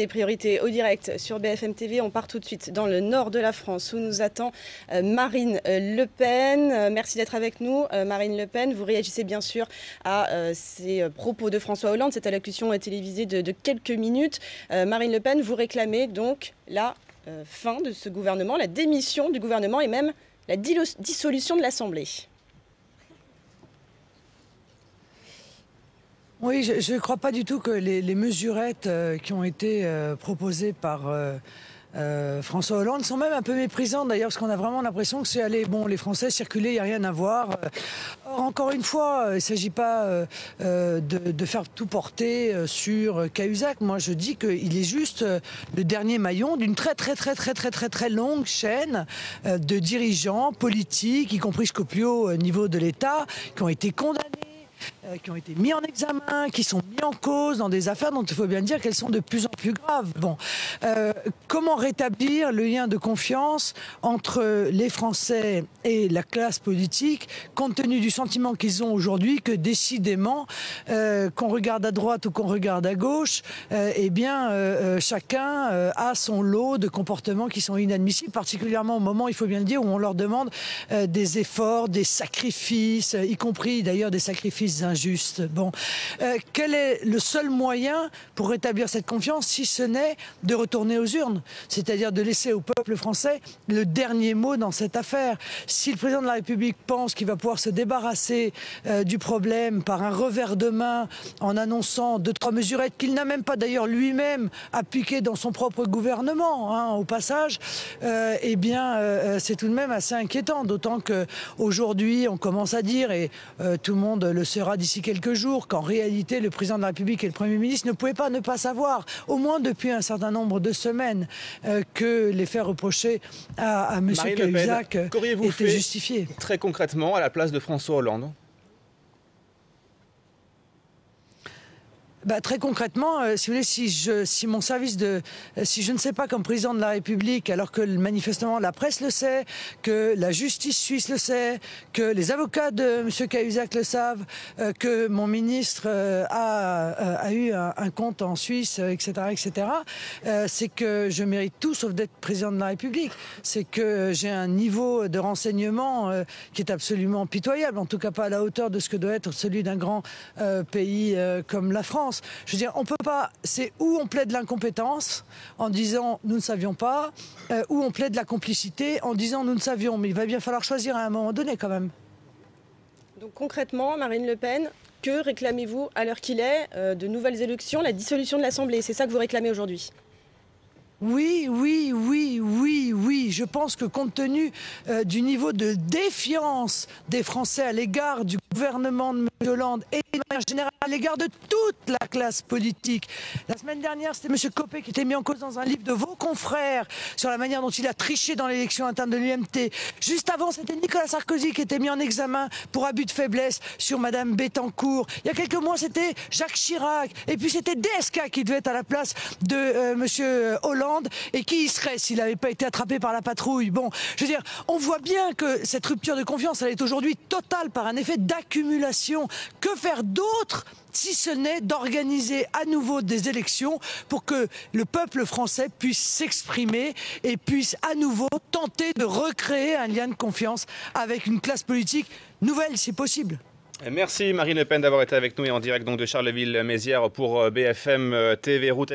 Priorité au direct sur BFM TV. On part tout de suite dans le nord de la France où nous attend Marine Le Pen. Merci d'être avec nous. Marine Le Pen, vous réagissez bien sûr à ces propos de François Hollande, cette allocution télévisée de quelques minutes. Marine Le Pen, vous réclamez donc la fin de ce gouvernement, la démission du gouvernement et même la dissolution de l'Assemblée. Oui, je ne crois pas du tout que les mesurettes qui ont été proposées par François Hollande sont même un peu méprisantes d'ailleurs, parce qu'on a vraiment l'impression que c'est allez, bon, les Français circuler, il n'y a rien à voir. Or, encore une fois, il ne s'agit pas de faire tout porter sur Cahuzac. Moi, je dis qu'il est juste le dernier maillon d'une très longue chaîne de dirigeants politiques, y compris jusqu'au plus haut niveau de l'État, qui ont été condamnés, qui ont été mis en examen, qui sont mis en cause dans des affaires dont il faut bien dire qu'elles sont de plus en plus graves. Bon, comment rétablir le lien de confiance entre les Français et la classe politique, compte tenu du sentiment qu'ils ont aujourd'hui que décidément, qu'on regarde à droite ou qu'on regarde à gauche, chacun a son lot de comportements qui sont inadmissibles, particulièrement au moment, il faut bien le dire, où on leur demande des efforts, des sacrifices, y compris d'ailleurs des sacrifices injuste. Bon, quel est le seul moyen pour rétablir cette confiance, si ce n'est de retourner aux urnes, c'est-à-dire de laisser au peuple français le dernier mot dans cette affaire. Si le président de la République pense qu'il va pouvoir se débarrasser du problème par un revers de main en annonçant 2-3 mesurettes qu'il n'a même pas d'ailleurs lui-même appliquées dans son propre gouvernement, hein, au passage, c'est tout de même assez inquiétant, d'autant qu'aujourd'hui on commence à dire, et tout le monde le saura d'ici quelques jours, qu'en réalité le président de la République et le Premier ministre ne pouvaient pas ne pas savoir, au moins depuis un certain nombre de semaines, que les faits reprochés à M. Cahuzac étaient justifiés. Très concrètement, à la place de François Hollande? Très concrètement, si vous voulez, si je ne sais pas comme président de la République, alors que manifestement la presse le sait, que la justice suisse le sait, que les avocats de M. Cahuzac le savent, que mon ministre a eu un compte en Suisse, etc., c'est que je mérite tout sauf d'être président de la République. C'est que j'ai un niveau de renseignement qui est absolument pitoyable, en tout cas pas à la hauteur de ce que doit être celui d'un grand pays comme la France. Je veux dire, on peut pas. C'est où on plaide l'incompétence en disant nous ne savions pas, ou on plaide la complicité en disant nous ne savions. Mais il va bien falloir choisir à un moment donné quand même. Donc concrètement, Marine Le Pen, que réclamez-vous à l'heure qu'il est de nouvelles élections, la dissolution de l'Assemblée? C'est ça que vous réclamez aujourd'hui? Oui. Je pense que compte tenu du niveau de défiance des Français à l'égard du gouvernement de M. Hollande et de manière générale à l'égard de toute la classe politique. La semaine dernière, c'était M. Copé qui était mis en cause dans un livre de vos confrères sur la manière dont il a triché dans l'élection interne de l'UMT. Juste avant, c'était Nicolas Sarkozy qui était mis en examen pour abus de faiblesse sur Mme Bettencourt. Il y a quelques mois, c'était Jacques Chirac. Et puis c'était DSK qui devait être à la place de M. Hollande. Et qui y serait s'il n'avait pas été attrapé par la patrouille? Bon, je veux dire, on voit bien que cette rupture de confiance, elle est aujourd'hui totale par un effet d'accumulation. Que faire d'autre si ce n'est d'organiser à nouveau des élections pour que le peuple français puisse s'exprimer et puisse à nouveau tenter de recréer un lien de confiance avec une classe politique nouvelle, si possible. Merci Marine Le Pen d'avoir été avec nous et en direct donc de Charleville-Mézières pour BFM TV Route.